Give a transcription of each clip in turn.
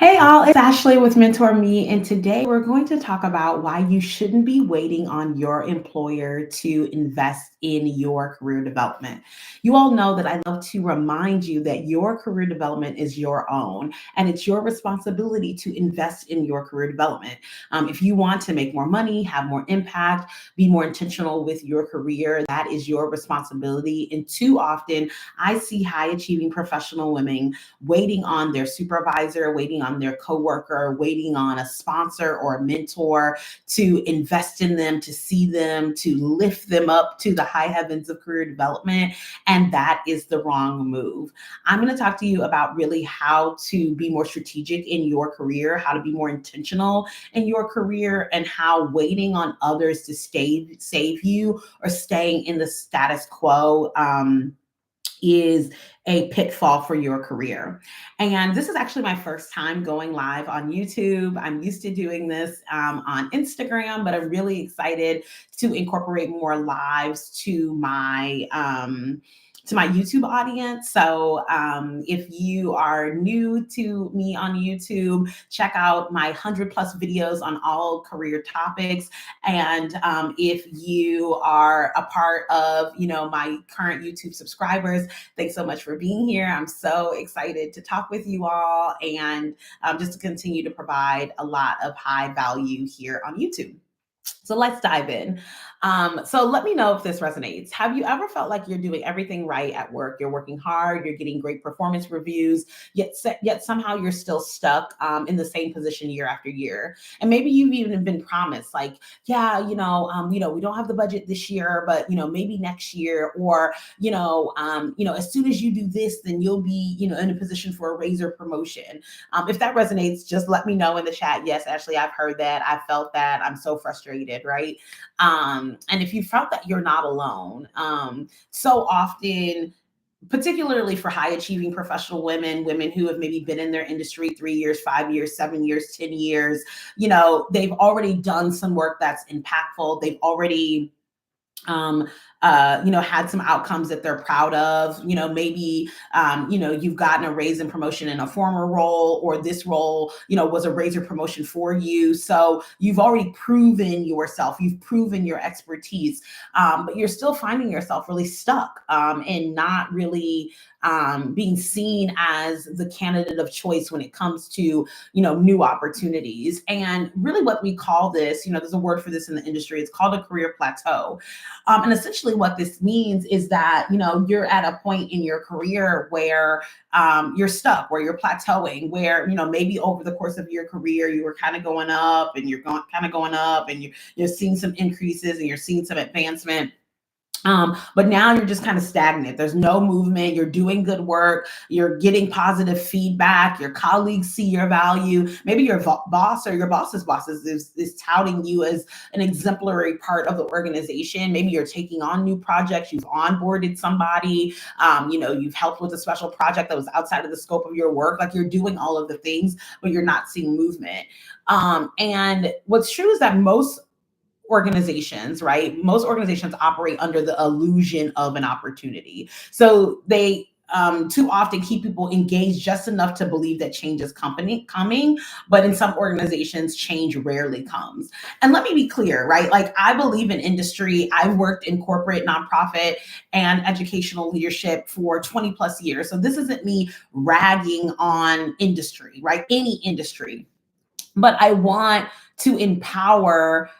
Hey all, it's Ashley with Mentor Me, and today we're going to talk about why you shouldn't be waiting on your employer to invest in your career development. You all know that I love to remind you that your career development is your own, and it's your responsibility to invest in your career development. If you want to make more money, have more impact, be more intentional with your career, that is your responsibility. And too often, I see high achieving professional women waiting on their supervisor, waiting on their coworker, waiting on a sponsor or a mentor to invest in them, to see them, to lift them up to the high heavens of career development. And that is the wrong move. I'm going to talk to you about really how to be more strategic in your career, how to be more intentional in your career, and how waiting on others to save you or staying in the status quo is a pitfall for your career. And this is actually my first time going live on YouTube. I'm used to doing this on Instagram, but I'm really excited to incorporate more lives to my YouTube audience. So if you are new to me on YouTube, check out my 100+ videos on all career topics. And if you are a part of, my current YouTube subscribers, thanks so much for being here. I'm so excited to talk with you all and just to continue to provide a lot of high value here on YouTube. So let's dive in. So let me know if this resonates. Have you ever felt like you're doing everything right at work? You're working hard, you're getting great performance reviews, yet somehow you're still stuck in the same position year after year. And maybe you've even been promised, like, yeah, we don't have the budget this year, but maybe next year, or as soon as you do this, then you'll be, in a position for a raise or promotion. If that resonates, just let me know in the chat. Yes, Ashley, I've heard that. I felt that. I'm so frustrated, right? And if you felt that, you're not alone. So often, particularly for high achieving professional women who have maybe been in their industry 3 years, 5 years, 7 years, 10 years, they've already done some work that's impactful. They've already had some outcomes that they're proud of. Maybe, you've gotten a raise and promotion in a former role, or this role, was a raise or promotion for you. So you've already proven yourself, you've proven your expertise, but you're still finding yourself really stuck and not really being seen as the candidate of choice when it comes to, new opportunities. And really what we call this, there's a word for this in the industry, it's called a career plateau. And essentially what this means is that, you're at a point in your career where you're stuck, where you're plateauing, where, maybe over the course of your career, you were kind of going up and going up, and you're seeing some increases and you're seeing some advancement. But now you're just kind of stagnant. There's no movement. You're doing good work. You're getting positive feedback. Your colleagues see your value. Maybe your boss or your boss's boss is touting you as an exemplary part of the organization. Maybe you're taking on new projects. You've onboarded somebody. You've helped with a special project that was outside of the scope of your work. Like, you're doing all of the things, but you're not seeing movement. And what's true is that most organizations, right? Most organizations operate under the illusion of an opportunity. So they too often keep people engaged just enough to believe that change is coming, but in some organizations, change rarely comes. And let me be clear, right? Like, I believe in industry. I've worked in corporate, nonprofit, and educational leadership for 20+ years. So this isn't me ragging on industry, right? Any industry. But I want to empower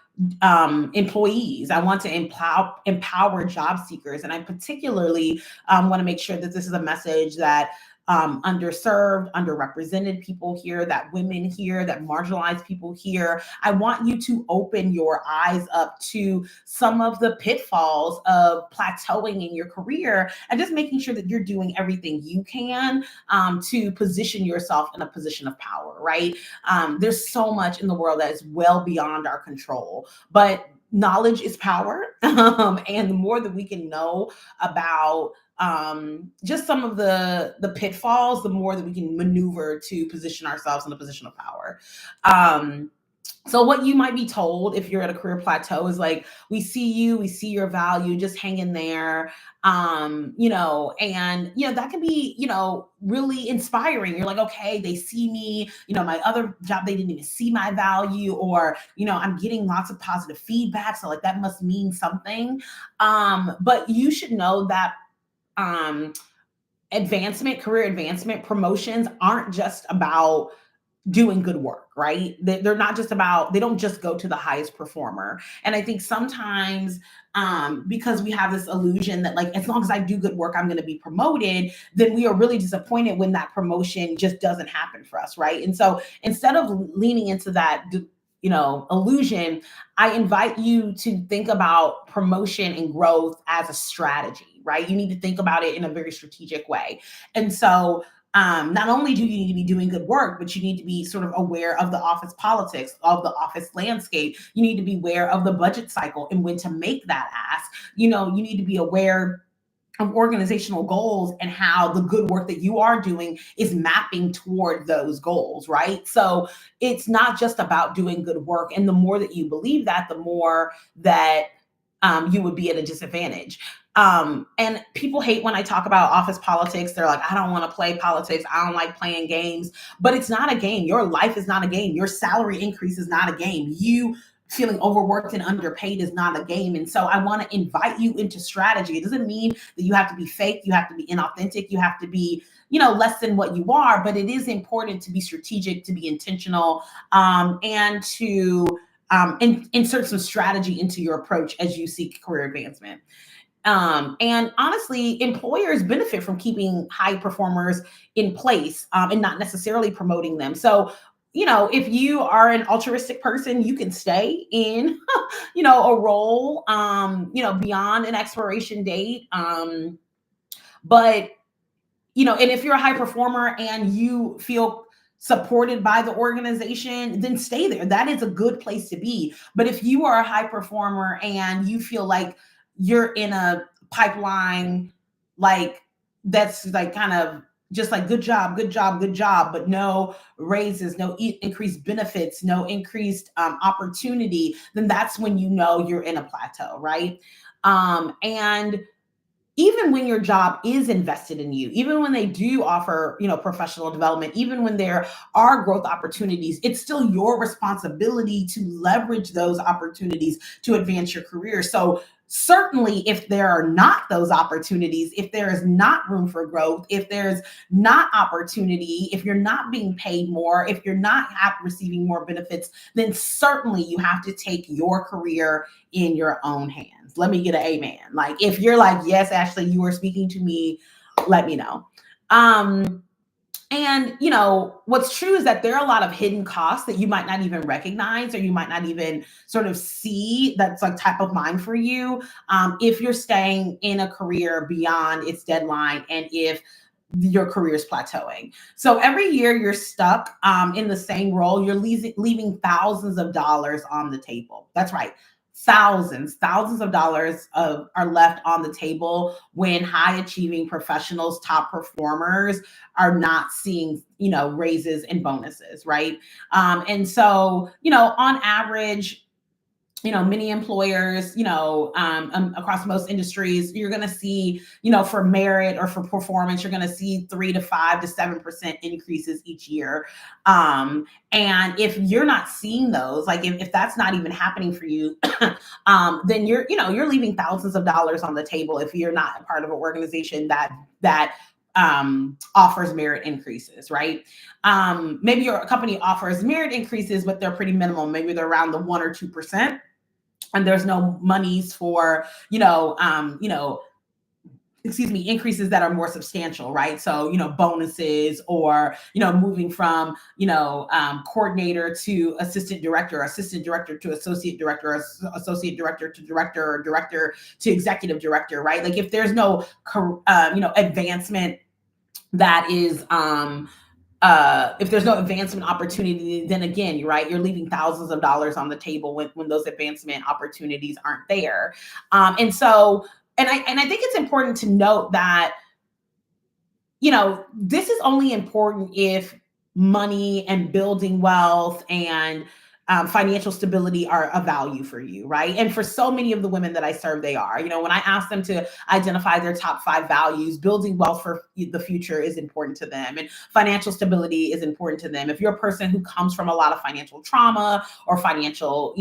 employees. I want to empower job seekers. And I particularly want to make sure that this is a message that underserved, underrepresented people here, that women here, that marginalized people here. I want you to open your eyes up to some of the pitfalls of plateauing in your career, and just making sure that you're doing everything you can to position yourself in a position of power, right? There's so much in the world that is well beyond our control, but knowledge is power. And the more that we can know about just some of the pitfalls, the more that we can maneuver to position ourselves in a position of power. So what you might be told if you're at a career plateau is like, we see you, we see your value, just hang in there. And that can be, really inspiring. You're like, okay, they see me, my other job, they didn't even see my value, or, I'm getting lots of positive feedback. So like that must mean something. But you should know that um career advancement, promotions aren't just about doing good work, right? They're not just about, they don't just go to the highest performer. And I think sometimes, because we have this illusion that like, as long as I do good work, I'm going to be promoted, then we are really disappointed when that promotion just doesn't happen for us, right? And so instead of leaning into that, illusion, I invite you to think about promotion and growth as a strategy, right? You need to think about it in a very strategic way. And so not only do you need to be doing good work, but you need to be sort of aware of the office politics, of the office landscape. You need to be aware of the budget cycle and when to make that ask. You need to be aware of organizational goals and how the good work that you are doing is mapping toward those goals, right? So it's not just about doing good work. And the more that you believe that, the more that you would be at a disadvantage. And people hate when I talk about office politics. They're like, I don't want to play politics. I don't like playing games. But it's not a game. Your life is not a game. Your salary increase is not a game. You feeling overworked and underpaid is not a game. And so I want to invite you into strategy. It doesn't mean that you have to be fake. You have to be inauthentic. You have to be, less than what you are. But it is important to be strategic, to be intentional, and to insert some strategy into your approach as you seek career advancement. And honestly, employers benefit from keeping high performers in place, and not necessarily promoting them. So, if you are an altruistic person, you can stay in, a role, beyond an expiration date. But and if you're a high performer and you feel supported by the organization, then stay there. That is a good place to be. But if you are a high performer and you feel like you're in a pipeline, like that's like kind of just like good job, good job, good job, but no raises, no increased benefits, no increased opportunity, then that's when you're in a plateau, right? And even when your job is invested in you, even when they do offer, professional development, even when there are growth opportunities, it's still your responsibility to leverage those opportunities to advance your career. So certainly if there are not those opportunities, if there is not room for growth, if there's not opportunity, if you're not being paid more, if you're not receiving more benefits, then certainly you have to take your career in your own hands. Let me get an amen. Like if you're like, yes, Ashley, you are speaking to me, let me know. And what's true is that there are a lot of hidden costs that you might not even recognize, or you might not even sort of see that's like top of mind for you, if you're staying in a career beyond its deadline and if your career is plateauing. So every year you're stuck in the same role, you're leaving thousands of dollars on the table. That's right. Thousands of dollars are left on the table when high achieving professionals, top performers are not seeing, raises and bonuses, right? And so, on average, many employers, across most industries, you're going to see, for merit or for performance, you're going to see 3 to 5 to 7% increases each year. And if you're not seeing those, like if that's not even happening for you, then you're leaving thousands of dollars on the table if you're not a part of an organization that offers merit increases, right? Maybe your company offers merit increases, but they're pretty minimal. Maybe they're around the 1 or 2%. And there's no monies for, increases that are more substantial, right? So, bonuses, or, moving from, coordinator to assistant director to associate director, associate director to director, or director to executive director, right? Like if there's no, advancement that is, if there's no advancement opportunity, then again, you're right, you're leaving thousands of dollars on the table when those advancement opportunities aren't there. And so, and I think it's important to note that, this is only important if money and building wealth and financial stability are a value for you, right? And for so many of the women that I serve, they are. When I ask them to identify their top 5 values, building wealth for the future is important to them, and financial stability is important to them. If you're a person who comes from a lot of financial trauma or financial,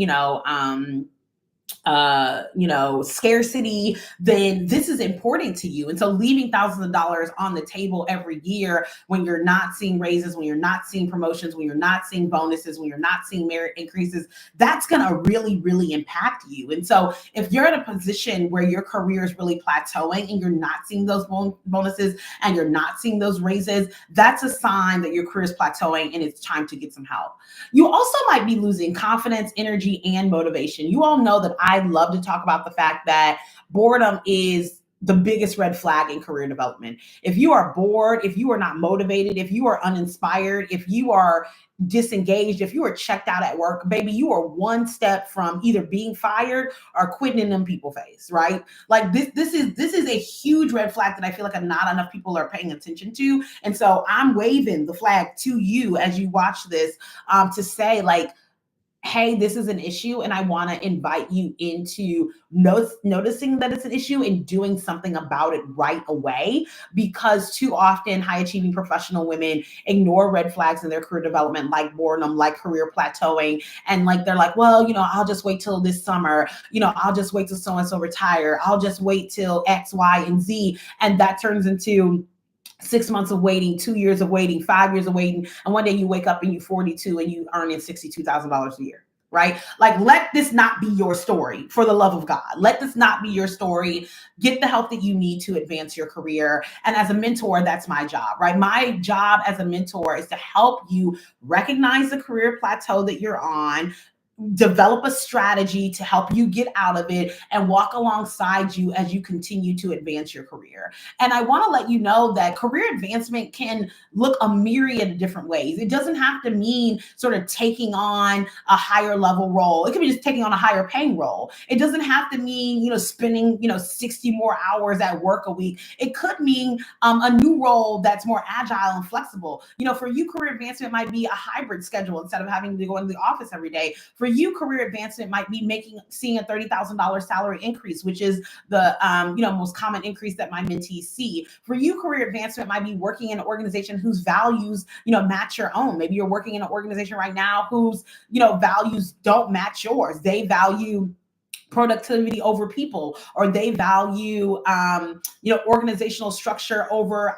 scarcity, then this is important to you. And so leaving thousands of dollars on the table every year when you're not seeing raises, when you're not seeing promotions, when you're not seeing bonuses, when you're not seeing merit increases, that's going to really, really impact you. And so if you're in a position where your career is really plateauing and you're not seeing those bonuses and you're not seeing those raises, that's a sign that your career is plateauing and it's time to get some help. You also might be losing confidence, energy, and motivation. You all know that I love to talk about the fact that boredom is the biggest red flag in career development. If you are bored, if you are not motivated, if you are uninspired, if you are disengaged, if you are checked out at work, baby, you are one step from either being fired or quitting in them people face, right? Like this is a huge red flag that I feel like not enough people are paying attention to. And so I'm waving the flag to you as you watch this, to say, like, hey, this is an issue, and I want to invite you into noticing that it's an issue and doing something about it right away, because too often high achieving professional women ignore red flags in their career development, like boredom, like career plateauing, and like they're like, well, I'll just wait till this summer, I'll just wait till so and so retire, I'll just wait till X, Y, and Z, and that turns into 6 months of waiting, 2 years of waiting, 5 years of waiting. And one day you wake up and you're 42 and you earning $62,000 a year, right? Like, let this not be your story, for the love of God. Let this not be your story. Get the help that you need to advance your career. And as a mentor, that's my job, right? My job as a mentor is to help you recognize the career plateau that you're on, develop a strategy to help you get out of it, and walk alongside you as you continue to advance your career. And I want to let you know that career advancement can look a myriad of different ways. It doesn't have to mean sort of taking on a higher level role. It can be just taking on a higher paying role. It doesn't have to mean, spending, 60 more hours at work a week. It could mean a new role that's more agile and flexible. For you, career advancement might be a hybrid schedule instead of having to go into the office every day. For you, career advancement might be seeing a $30,000 salary increase, which is the most common increase that my mentees see. For you, career advancement might be working in an organization whose values match your own. Maybe you're working in an organization right now whose values don't match yours. They value productivity over people, or they value organizational structure over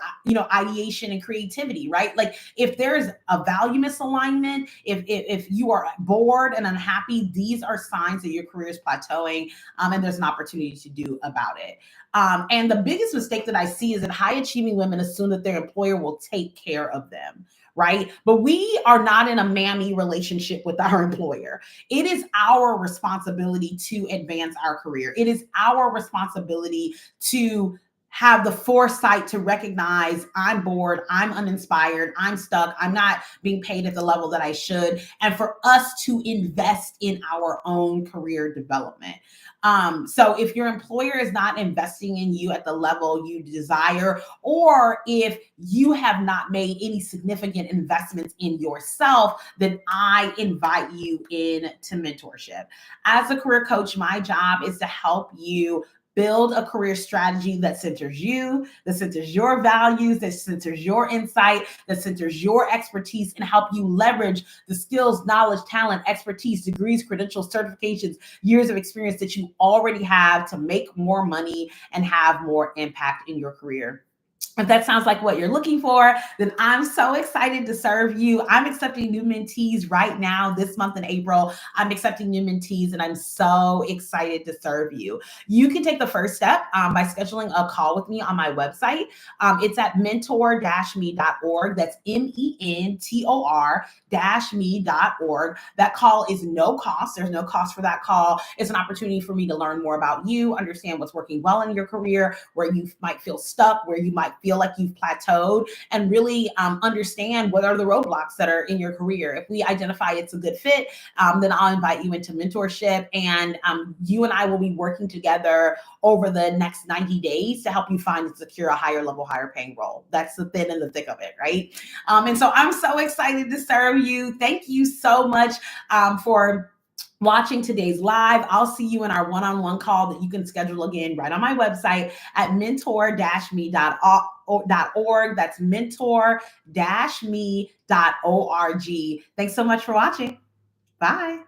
ideation and creativity, right? Like, if there's a value misalignment, if you are bored and unhappy, these are signs that your career is plateauing, and there's an opportunity to do about it. And the biggest mistake that I see is that high achieving women assume that their employer will take care of them, right? But we are not in a mammy relationship with our employer. It is our responsibility to advance our career. It is our responsibility to have the foresight to recognize I'm bored, I'm uninspired, I'm stuck, I'm not being paid at the level that I should, and for us to invest in our own career development. So if your employer is not investing in you at the level you desire, or if you have not made any significant investments in yourself, then I invite you into mentorship. As a career coach, my job is to help you build a career strategy that centers you, that centers your values, that centers your insight, that centers your expertise, and help you leverage the skills, knowledge, talent, expertise, degrees, credentials, certifications, years of experience that you already have to make more money and have more impact in your career. If that sounds like what you're looking for, then I'm so excited to serve you. I'm accepting new mentees right now this month in April. I'm accepting new mentees, and I'm so excited to serve you. You can take the first step by scheduling a call with me on my website. It's at mentor-me.org. That's mentor-me.org. That call is no cost. There's no cost for that call. It's an opportunity for me to learn more about you, understand what's working well in your career, where you might feel stuck, where you might feel like you've plateaued, and really understand what are the roadblocks that are in your career. If we identify it's a good fit, then I'll invite you into mentorship, and you and I will be working together over the next 90 days to help you find and secure a higher level, higher paying role. That's the thin and the thick of it, right? And so I'm so excited to serve you. Thank you so much for watching today's live. I'll see you in our one-on-one call that you can schedule again right on my website at mentor-me.org. That's mentor-me.org. Thanks so much for watching. Bye.